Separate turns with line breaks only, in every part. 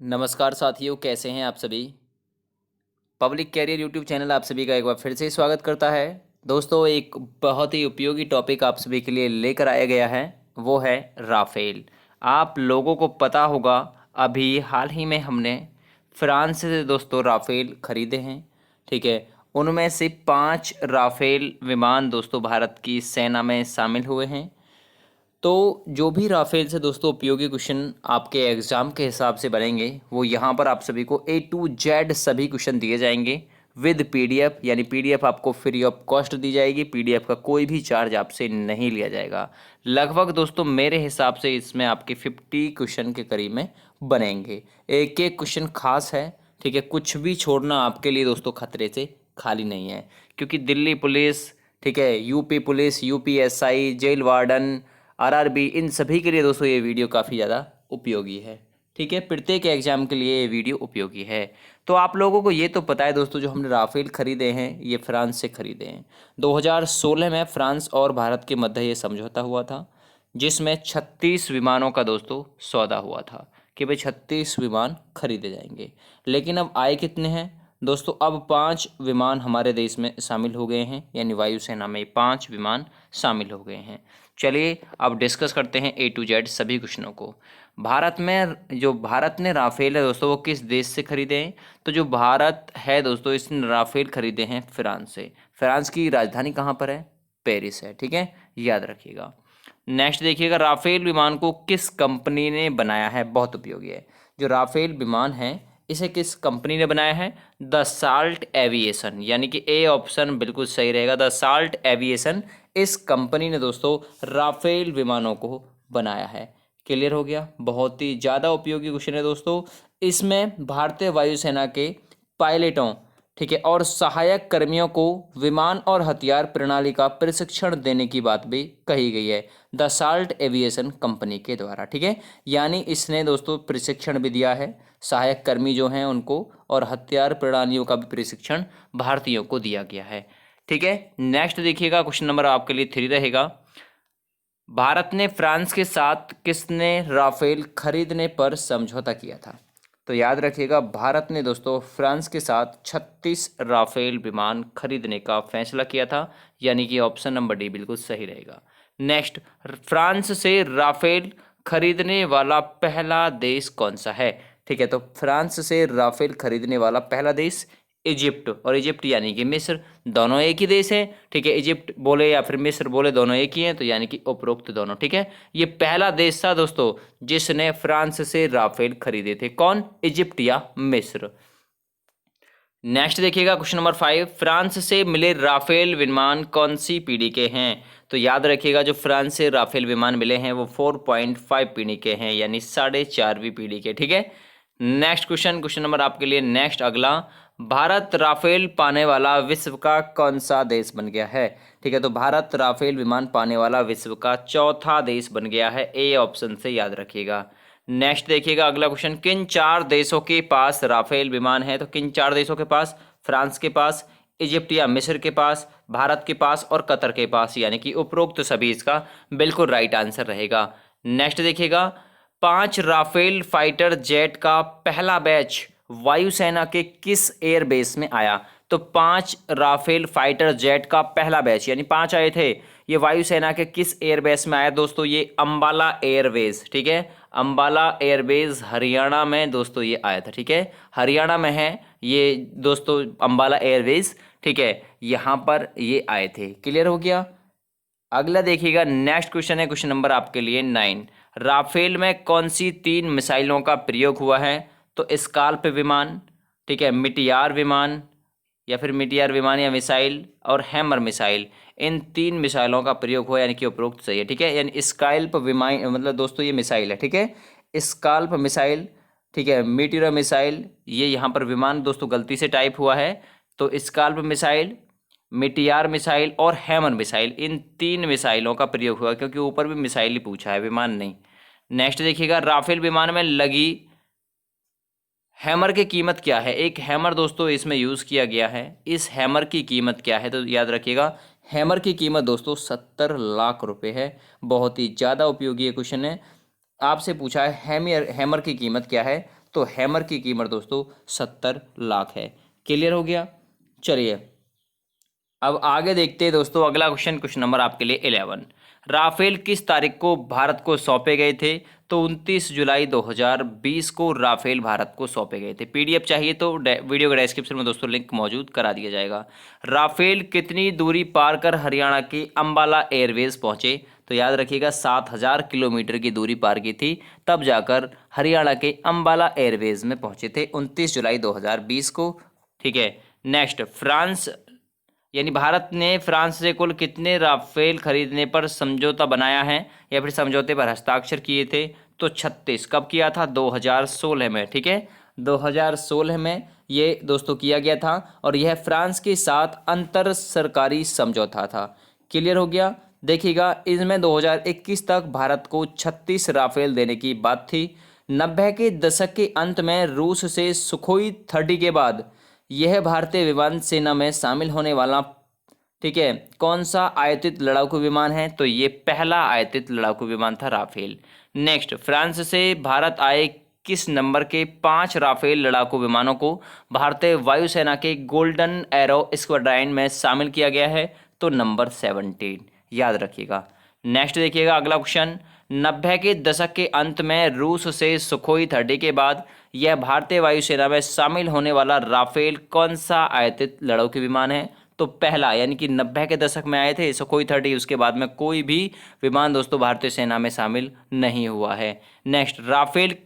नमस्कार साथियों, कैसे हैं आप सभी। पब्लिक कैरियर यूट्यूब चैनल आप सभी का एक बार फिर से स्वागत करता है। दोस्तों, एक बहुत ही उपयोगी टॉपिक आप सभी के लिए लेकर आया गया है, वो है राफेल। आप लोगों को पता होगा, अभी हाल ही में हमने फ्रांस से दोस्तों राफेल खरीदे हैं। ठीक है, उनमें से 5 राफेल विमान दोस्तों भारत की सेना में शामिल हुए हैं। तो जो भी राफेल से दोस्तों उपयोगी क्वेश्चन आपके एग्ज़ाम के हिसाब से बनेंगे, वो यहाँ पर आप सभी को A to Z सभी क्वेश्चन दिए जाएंगे विद पीडीएफ, यानी पीडीएफ आपको फ्री ऑफ कॉस्ट दी जाएगी। पीडीएफ का कोई भी चार्ज आपसे नहीं लिया जाएगा। लगभग दोस्तों मेरे हिसाब से इसमें आपके 50 क्वेश्चन के करीब में बनेंगे। एक एक क्वेश्चन खास है। ठीक है, कुछ भी छोड़ना आपके लिए दोस्तों खतरे से खाली नहीं है, क्योंकि दिल्ली पुलिस, ठीक है, UP police, UPSI, jail warden, RRB, इन सभी के लिए दोस्तों ये वीडियो काफ़ी ज़्यादा उपयोगी है। ठीक है, प्रत्येक एग्जाम के लिए ये वीडियो उपयोगी है। तो आप लोगों को ये तो पता है दोस्तों, जो हमने राफेल खरीदे हैं ये फ्रांस से खरीदे हैं। 2016 में फ्रांस और भारत के मध्य ये समझौता हुआ था, जिसमें 36 विमानों का दोस्तों सौदा हुआ था कि भाई 36 विमान खरीदे जाएंगे। लेकिन अब आए कितने हैं दोस्तों? अब 5 विमान हमारे देश में शामिल हो गए हैं, यानी वायुसेना में 5 विमान शामिल हो गए हैं। चलिए अब डिस्कस करते हैं A to Z सभी क्वेश्चनों को। भारत ने राफेल है दोस्तों, वो किस देश से खरीदे हैं? तो जो भारत है दोस्तों, इसने राफेल खरीदे हैं फ्रांस से। फ्रांस की राजधानी कहाँ पर है? पेरिस है। ठीक है, याद रखिएगा। नेक्स्ट देखिएगा, राफेल विमान को किस कंपनी ने बनाया है? बहुत उपयोगी है। जो राफेल विमान है इसे किस कंपनी ने बनाया है? द साल्ट एविएशन, यानी कि ए ऑप्शन बिल्कुल सही रहेगा, द साल्ट एविएशन। इस कंपनी ने दोस्तों राफेल विमानों को बनाया है। क्लियर हो गया? बहुत ही ज़्यादा उपयोगी क्वेश्चन है दोस्तों। इसमें भारतीय वायुसेना के पायलटों, ठीक है, और सहायक कर्मियों को विमान और हथियार प्रणाली का प्रशिक्षण देने की बात भी कही गई है द साल्ट एविएशन कंपनी के द्वारा। ठीक है, यानी इसने दोस्तों प्रशिक्षण भी दिया है, सहायक कर्मी जो हैं उनको, और हथियार प्रणालियों का भी प्रशिक्षण भारतीयों को दिया गया है। ठीक है, नेक्स्ट देखिएगा, क्वेश्चन नंबर आपके लिए 3 रहेगा। भारत ने फ्रांस के साथ किसने राफेल खरीदने पर समझौता किया था? तो याद रखिएगा, भारत ने दोस्तों फ्रांस के साथ 36 राफेल विमान खरीदने का फैसला किया था, यानी कि ऑप्शन नंबर डी बिल्कुल सही रहेगा। नेक्स्ट, फ्रांस से राफेल खरीदने वाला पहला देश कौन सा है? ठीक है, तो फ्रांस से राफेल खरीदने वाला पहला देश इजिप्ट, और इजिप्ट यानी कि मिस्र, दोनों एक ही देश है। ठीक है, इजिप्ट बोले या फिर मिस्र बोले, दोनों एक ही हैं, तो यानी कि उपरोक्त दोनों। ठीक है, ये पहला देश था दोस्तों जिसने फ्रांस से राफेल खरीदे थे। कौन? इजिप्ट या मिस्र। नेक्स्ट देखिएगा, क्वेश्चन नंबर 5, फ्रांस से मिले राफेल विमान कौन सी पीढ़ी के हैं? तो याद रखिएगा, जो फ्रांस से राफेल विमान मिले हैं वो 4.5 पीढ़ी के हैं, यानी 4.5वीं पीढ़ी के। ठीक है, नेक्स्ट क्वेश्चन नंबर आपके लिए नेक्स्ट अगला, भारत राफेल पाने वाला विश्व का कौन सा देश बन गया है? ठीक है, तो भारत राफेल विमान पाने वाला विश्व का चौथा देश बन गया है, ए ऑप्शन से, याद रखिएगा। नेक्स्ट देखिएगा अगला क्वेश्चन, किन 4 देशों के पास राफेल विमान है? तो किन 4 देशों के पास? फ्रांस के पास, इजिप्ट या मिस्र के पास, भारत के पास और कतर के पास, यानी कि उपरोक्त सभी इसका बिल्कुल राइट आंसर रहेगा। नेक्स्ट देखिएगा, 5 राफेल फाइटर जेट का पहला बैच वायुसेना के किस एयरबेस में आया? तो 5 राफेल फाइटर जेट का पहला बैच, यानी 5 आए थे, ये वायुसेना के किस एयरबेस में आया दोस्तों? ये अंबाला एयरबेस। ठीक है, अंबाला एयरबेस हरियाणा में दोस्तों ये आया था। ठीक है, हरियाणा में है ये दोस्तों अंबाला एयरबेस। ठीक है, यहाँ पर ये आए थे। क्लियर हो गया? अगला देखिएगा, नेक्स्ट क्वेश्चन है क्वेश्चन नंबर आपके लिए 9, राफेल में कौन सी 3 मिसाइलों का प्रयोग हुआ है? तो स्काल्प विमान, ठीक है, मिटियार विमान, या फिर मिटियार विमान या मिसाइल, और हैमर मिसाइल, इन 3 मिसाइलों का प्रयोग हुआ, यानी कि उपरोक्त सही है। ठीक है, यानी स्काल्प विमान मतलब दोस्तों ये मिसाइल है। ठीक है, स्काल्प मिसाइल, ठीक है, मिटियर मिसाइल, ये यहाँ पर विमान दोस्तों गलती से टाइप हुआ है। तो स्काल्प मिसाइल, मिटियार मिसाइल और हैमर मिसाइल, इन 3 मिसाइलों का प्रयोग हुआ, क्योंकि ऊपर भी मिसाइल ही पूछा है, विमान नहीं। नेक्स्ट देखिएगा, राफेल विमान में लगी हैमर की कीमत क्या है? एक हैमर दोस्तों इसमें यूज़ किया गया है, इस हैमर की कीमत क्या है? तो याद रखिएगा, हैमर की कीमत दोस्तों 70 लाख रुपए है। बहुत ही ज़्यादा उपयोगी ये क्वेश्चन है। आपसे पूछा है हैमर की कीमत क्या है, तो हैमर की कीमत दोस्तों 70 लाख है। क्लियर हो गया। चलिए अब आगे देखते हैं दोस्तों, अगला क्वेश्चन नंबर आपके लिए 11। राफेल किस तारीख को भारत को सौंपे गए थे? तो 29 जुलाई 2020 को राफेल भारत को सौंपे गए थे। पीडीएफ चाहिए तो वीडियो के डिस्क्रिप्शन में दोस्तों लिंक मौजूद करा दिया जाएगा। राफेल कितनी दूरी पार कर हरियाणा के अंबाला एयरवेज पहुंचे? तो याद रखिएगा 7000 किलोमीटर की दूरी पार की थी, तब जाकर हरियाणा के अंबाला एयरवेज में पहुंचे थे 29 जुलाई 2020 को। ठीक है। नेक्स्ट, फ्रांस यानी भारत ने फ्रांस से कुल कितने राफेल खरीदने पर समझौता बनाया है या फिर समझौते पर हस्ताक्षर किए थे? तो 36। कब किया था? 2016 में। ठीक है, 2016 में ये दोस्तों किया गया था और यह फ्रांस के साथ अंतर सरकारी समझौता था। क्लियर हो गया। देखिएगा इसमें 2021 तक भारत को 36 राफेल देने की बात थी। 90 के दशक के अंत में रूस से सुखोई 30 के बाद यह भारतीय विमान सेना में शामिल होने वाला, ठीक है, कौन सा आयातित लड़ाकू विमान है? तो ये पहला आयातित लड़ाकू विमान था राफेल। नेक्स्ट, फ्रांस से भारत आए किस नंबर के 5 राफेल लड़ाकू विमानों को भारतीय वायुसेना के गोल्डन एरो स्क्वाड्रन में शामिल किया गया है? तो नंबर 17, याद रखिएगा। नेक्स्ट देखिएगा अगला क्वेश्चन। 90 के दशक के अंत में रूस से सुखोई 30 के बाद यह भारतीय वायुसेना में शामिल होने वाला राफेल कौन सा आयातित लड़ाकू विमान है? तो पहला, यानी कि 90 के दशक में आए थे सुखोई 30, उसके बाद में कोई भी विमान दोस्तों भारतीय सेना में शामिल नहीं हुआ है। नेक्स्ट, राफेल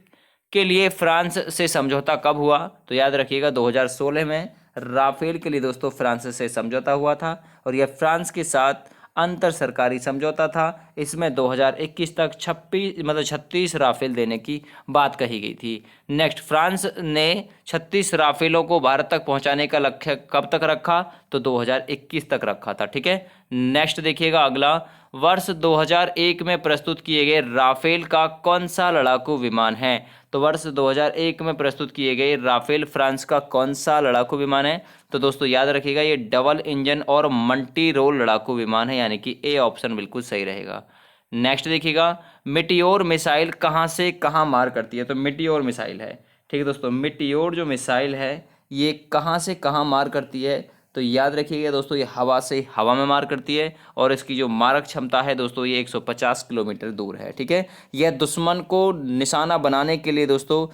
के लिए फ्रांस से समझौता कब हुआ? तो याद रखिएगा 2016 में राफेल के लिए दोस्तों फ्रांस से समझौता हुआ था और यह फ्रांस के साथ अंतर सरकारी समझौता था। इसमें 2021 तक 36 राफेल देने की बात कही गई थी। नेक्स्ट, फ्रांस ने 36 राफेलों को भारत तक पहुंचाने का लक्ष्य कब तक रखा? तो 2021 तक रखा था। ठीक है। नेक्स्ट देखिएगा अगला, वर्ष 2001 में प्रस्तुत किए गए राफेल का कौन सा लड़ाकू विमान है? तो वर्ष 2001 में प्रस्तुत किए गए राफेल फ्रांस का कौन सा लड़ाकू विमान है? तो दोस्तों याद रखिएगा ये डबल इंजन और मल्टी रोल लड़ाकू विमान है, यानी कि ए ऑप्शन बिल्कुल सही रहेगा। नेक्स्ट देखिएगा, मिटियोर मिसाइल कहाँ से कहाँ मार करती है? तो मिटियोर मिसाइल है, ठीक है दोस्तों, मिटियोर जो मिसाइल है ये कहाँ से कहाँ मार करती है? तो याद रखिएगा दोस्तों ये हवा से हवा में मार करती है और इसकी जो मारक क्षमता है दोस्तों ये 150 किलोमीटर दूर है। ठीक है, यह दुश्मन को निशाना बनाने के लिए दोस्तों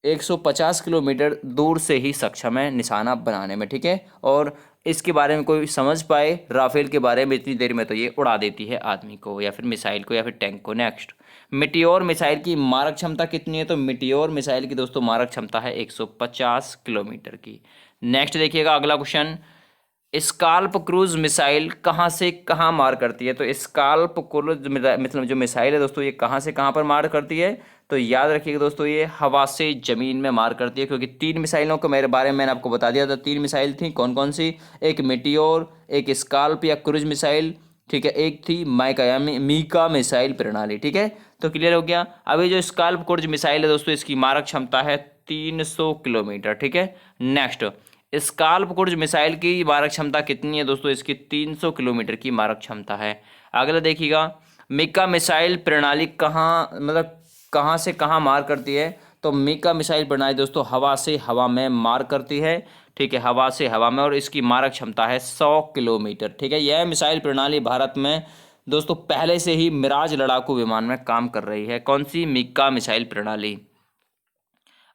150 किलोमीटर दूर से ही सक्षम है निशाना बनाने में। ठीक है, और इसके बारे में कोई समझ पाए राफेल के बारे में इतनी देर में तो ये उड़ा देती है आदमी को या फिर मिसाइल को या फिर टैंक को। नेक्स्ट, मिटियोर मिसाइल की मारक क्षमता कितनी है? तो मिटियोर मिसाइल की दोस्तों मारक क्षमता है 150 किलोमीटर की। नेक्स्ट देखिएगा अगला क्वेश्चन, स्काल्प क्रूज मिसाइल कहाँ से कहाँ मार करती है? तो स्काल्प क्रूज मतलब जो मिसाइल है दोस्तों ये कहाँ से कहाँ पर मार करती है? तो याद रखिएगा दोस्तों ये हवा से जमीन में मार करती है, क्योंकि 3 मिसाइलों के मेरे बारे में मैंने आपको बता दिया था। 3 मिसाइल थी, कौन कौन सी? एक मिटियोर, एक स्काल्प या क्रूज मिसाइल, ठीक है, एक थी मीका मिसाइल प्रणाली। ठीक है, तो क्लियर हो गया। अभी जो स्काल्प क्रूज मिसाइल है दोस्तों इसकी मारक क्षमता है 300 किलोमीटर। ठीक है। नेक्स्ट, स्काल्प क्रूज मिसाइल की मारक क्षमता कितनी है दोस्तों? इसकी 300 किलोमीटर की मारक क्षमता है। अगला देखिएगा, मीका मिसाइल प्रणाली कहाँ से कहाँ मार करती है? तो मीका मिसाइल प्रणाली दोस्तों हवा से हवा में मार करती है। ठीक है, हवा से हवा में, और इसकी मारक क्षमता है 100 किलोमीटर। ठीक है, यह मिसाइल प्रणाली भारत में दोस्तों पहले से ही मिराज लड़ाकू विमान में काम कर रही है। कौन सी? मीका मिसाइल प्रणाली।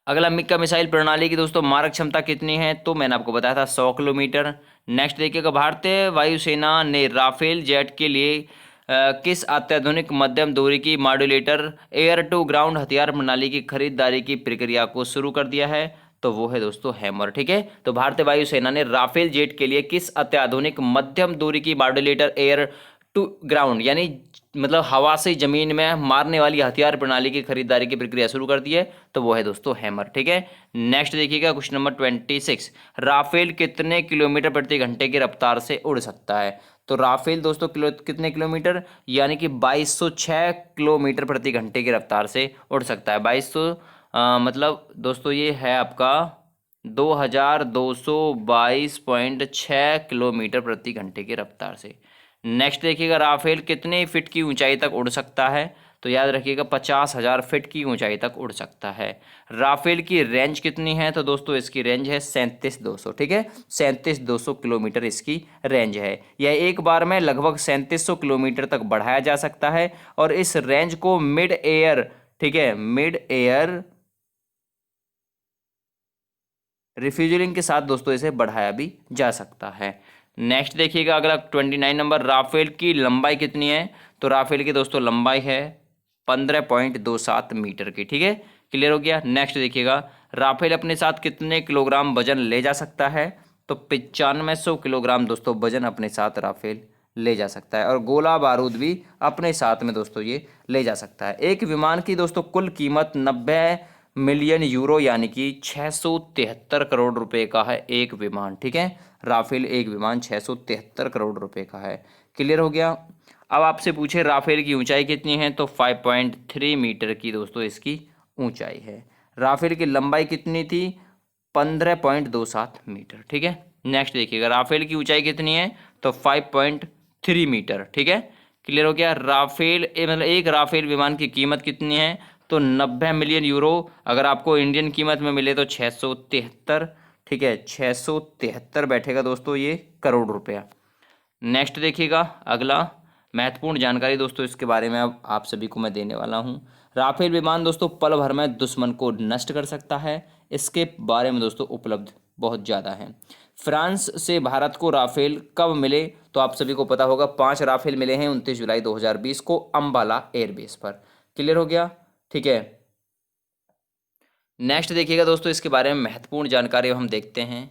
अगला, मीका मिसाइल प्रणाली की दोस्तों मारक क्षमता कितनी है? तो मैंने आपको बताया था 100 किलोमीटर। नेक्स्ट देखिएगा, भारतीय वायुसेना ने राफेल जेट के लिए किस अत्याधुनिक मध्यम दूरी की मॉड्यूलेटर एयर टू ग्राउंड हथियार प्रणाली की खरीदारी की प्रक्रिया को शुरू कर दिया है? तो वो है दोस्तों हैमर। ठीक है, तो भारतीय वायुसेना ने राफेल जेट के लिए किस अत्याधुनिक मध्यम दूरी की मॉड्यूलेटर एयर टू ग्राउंड यानी मतलब हवा से जमीन में मारने वाली हथियार प्रणाली की खरीदारी की प्रक्रिया शुरू कर दी है? तो वो है दोस्तों हैमर। ठीक है। नेक्स्ट देखिएगा क्वेश्चन नंबर 26, राफेल कितने किलोमीटर प्रति घंटे की रफ्तार से उड़ सकता है? तो राफेल दोस्तों कितने किलोमीटर, यानी कि 2206 किलोमीटर प्रति घंटे की रफ्तार से उड़ सकता है। 2200 मतलब दोस्तों ये है आपका 2222.6 किलोमीटर प्रति घंटे की रफ्तार से। नेक्स्ट देखिएगा, राफेल कितने फीट की ऊंचाई तक उड़ सकता है? तो याद रखिएगा 50,000 फीट की ऊंचाई तक उड़ सकता है। राफेल की रेंज कितनी है? तो दोस्तों इसकी रेंज है 37,200, ठीक है, 37,200 किलोमीटर इसकी रेंज है। यह एक बार में लगभग 3700 किलोमीटर तक बढ़ाया जा सकता है और इस रेंज को मिड एयर, ठीक है, मिड एयर रिफ्यूजलिंग के साथ दोस्तों इसे बढ़ाया भी जा सकता है। नेक्स्ट देखिएगा अगला 29 नंबर, राफेल की लंबाई कितनी है? तो राफेल की दोस्तों लंबाई है 15.27 मीटर की, ठीक है, क्लियर हो गया। नेक्स्ट देखिएगा राफेल अपने साथ कितने किलोग्राम वजन ले जा सकता है? तो 9500 किलोग्राम दोस्तों वजन अपने साथ राफेल ले जा सकता है और गोला बारूद भी अपने साथ में दोस्तों ये ले जा सकता है। एक विमान की दोस्तों कुल कीमत 90 मिलियन यूरो यानी कि 673 करोड़ रुपए का है एक विमान, ठीक है, राफेल एक विमान 673 करोड़ रुपए का है, क्लियर हो गया। अब आपसे पूछे राफेल की ऊंचाई कितनी है? तो 5.3 मीटर की दोस्तों इसकी ऊंचाई है। राफेल की लंबाई कितनी थी? 15.27 मीटर, ठीक है। नेक्स्ट देखिएगा राफेल की ऊंचाई कितनी है? तो 5.3 मीटर, ठीक है, क्लियर हो गया। राफेल मतलब एक राफेल विमान की कीमत कितनी है? तो 90 मिलियन यूरो, अगर आपको इंडियन कीमत में मिले तो 673, ठीक है, 673 बैठेगा दोस्तों ये करोड़ रुपया। नेक्स्ट देखिएगा अगला महत्वपूर्ण जानकारी दोस्तों इसके बारे में अब आप सभी को मैं देने वाला हूं। राफेल विमान दोस्तों पल भर में दुश्मन को नष्ट कर सकता है। इसके बारे में दोस्तों उपलब्ध बहुत ज़्यादा है। फ्रांस से भारत को राफेल कब मिले? तो आप सभी को पता होगा 5 राफेल मिले हैं 29 जुलाई 2020 को अम्बाला एयरबेस पर, क्लियर हो गया, ठीक है। नेक्स्ट देखिएगा दोस्तों इसके बारे में महत्वपूर्ण जानकारी हम देखते हैं।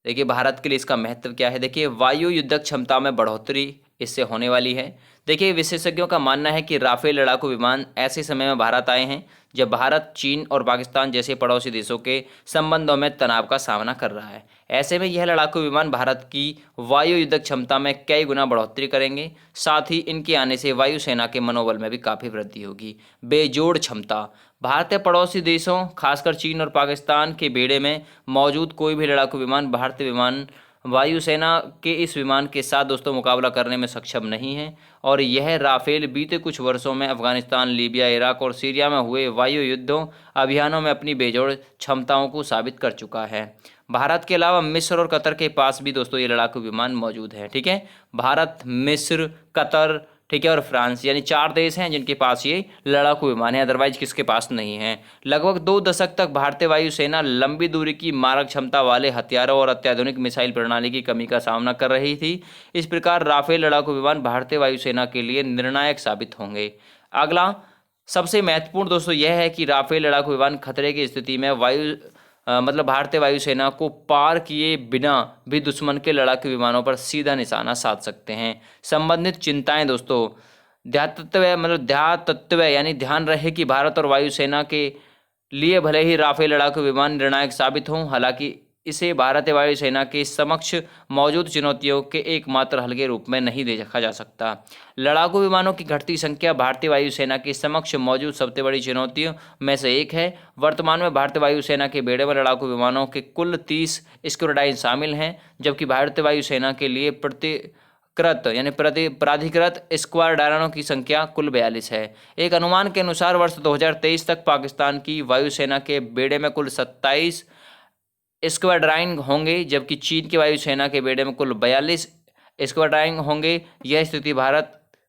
देखिए भारत के लिए इसका महत्व क्या है। देखिए वायु युद्धक क्षमता में बढ़ोतरी इससे होने वाली है। देखिए विशेषज्ञों का मानना है कि राफेल लड़ाकू विमान ऐसे समय में भारत आए हैं जब भारत चीन और पाकिस्तान जैसे पड़ोसी देशों के संबंधों में तनाव का सामना कर रहा है। ऐसे में यह लड़ाकू विमान भारत की वायु युद्धक क्षमता में कई गुना बढ़ोतरी करेंगे। साथ ही इनके आने से वायुसेना के मनोबल में भी काफ़ी वृद्धि होगी। बेजोड़ क्षमता, भारतीय पड़ोसी देशों खासकर चीन और पाकिस्तान के बेड़े में मौजूद कोई भी लड़ाकू विमान भारतीय विमान वायुसेना के इस विमान के साथ दोस्तों मुकाबला करने में सक्षम नहीं है। और यह राफेल बीते कुछ वर्षों में अफगानिस्तान, लीबिया, इराक और सीरिया में हुए वायु युद्धों अभियानों में अपनी बेजोड़ क्षमताओं को साबित कर चुका है। भारत के अलावा मिस्र और कतर के पास भी दोस्तों ये लड़ाकू विमान मौजूद है, ठीक है। भारत, मिस्र, कतर, ठीक है, और फ्रांस, यानी 4 देश हैं जिनके पास ये लड़ाकू विमान है, अदरवाइज किसके पास नहीं है। लगभग 2 दशक तक भारतीय वायुसेना लंबी दूरी की मारक क्षमता वाले हथियारों और अत्याधुनिक मिसाइल प्रणाली की कमी का सामना कर रही थी। इस प्रकार राफेल लड़ाकू विमान भारतीय वायुसेना के लिए निर्णायक साबित होंगे। अगला सबसे महत्वपूर्ण दोस्तों यह है कि राफेल लड़ाकू विमान खतरे की स्थिति में मतलब भारतीय वायुसेना को पार किए बिना भी दुश्मन के लड़ाकू विमानों पर सीधा निशाना साध सकते हैं। संबंधित चिंताएं दोस्तों, ध्यातत्व यानी ध्यान रहे कि भारत और वायुसेना के लिए भले ही राफेल लड़ाकू विमान निर्णायक साबित हों, हालांकि इसे भारतीय वायुसेना के समक्ष मौजूद चुनौतियों के एकमात्र हल के रूप में नहीं देखा जा सकता। लड़ाकू विमानों की घटती संख्या भारतीय वायुसेना के समक्ष मौजूद सबसे बड़ी चुनौतियों में से एक है। वर्तमान में भारतीय वायुसेना के बेड़े में लड़ाकू विमानों के कुल 30 स्क्वाड्रन शामिल हैं, जबकि भारतीय वायुसेना के लिए प्राधिकृत स्क्वाड्रनों की संख्या कुल 42 है। एक अनुमान के अनुसार वर्ष 2023 तक पाकिस्तान की वायुसेना के बेड़े में कुल 27 स्क्वाड्रन होंगे, जबकि चीन की वायुसेना के बेड़े में कुल 42 स्क्वाड्रन होंगे। यह स्थिति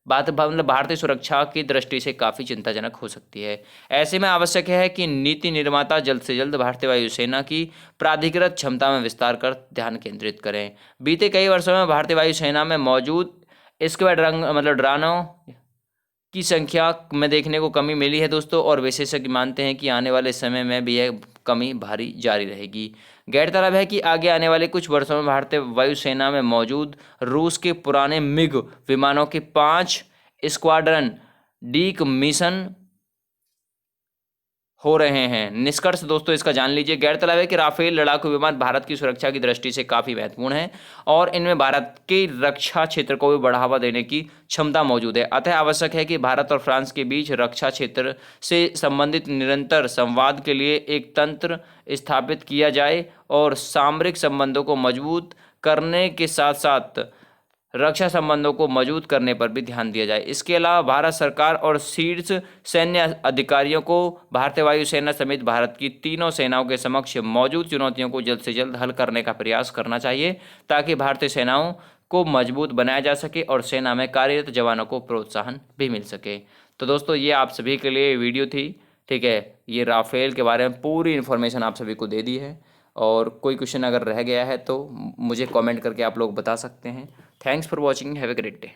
भारतीय सुरक्षा की दृष्टि से काफ़ी चिंताजनक हो सकती है। ऐसे में आवश्यक है कि नीति निर्माता जल्द से जल्द भारतीय वायुसेना की प्राधिकृत क्षमता में विस्तार कर ध्यान केंद्रित करें। बीते कई वर्षों में भारतीय वायुसेना में मौजूद ड्रानों की संख्या में देखने को कमी मिली है दोस्तों, और विशेषज्ञ मानते हैं कि आने वाले समय में भी यह कमी भारी जारी रहेगी। गौरतलब है कि आगे आने वाले कुछ वर्षों में भारतीय वायुसेना में मौजूद रूस के पुराने मिग विमानों के 5 स्क्वाड्रन डीकमीशन हो रहे हैं। निष्कर्ष दोस्तों इसका जान लीजिए। गौरतलब है कि राफेल लड़ाकू विमान भारत की सुरक्षा की दृष्टि से काफ़ी महत्वपूर्ण है और इनमें भारत के रक्षा क्षेत्र को भी बढ़ावा देने की क्षमता मौजूद है। अतः आवश्यक है कि भारत और फ्रांस के बीच रक्षा क्षेत्र से संबंधित निरंतर संवाद के लिए एक तंत्र स्थापित किया जाए और सामरिक संबंधों को मजबूत करने के साथ साथ रक्षा संबंधों को मजबूत करने पर भी ध्यान दिया जाए। इसके अलावा भारत सरकार और शीर्ष सैन्य अधिकारियों को भारतीय वायुसेना समेत भारत की तीनों सेनाओं के समक्ष मौजूद चुनौतियों को जल्द से जल्द हल करने का प्रयास करना चाहिए, ताकि भारतीय सेनाओं को मजबूत बनाया जा सके और सेना में कार्यरत जवानों को प्रोत्साहन भी मिल सके। तो दोस्तों, ये आप सभी के लिए वीडियो थी, ठीक है। ये राफेल के बारे में पूरी इन्फॉर्मेशन आप सभी को दे दी है, और कोई क्वेश्चन अगर रह गया है तो मुझे कमेंट करके आप लोग बता सकते हैं। Thanks for watching, have a great day.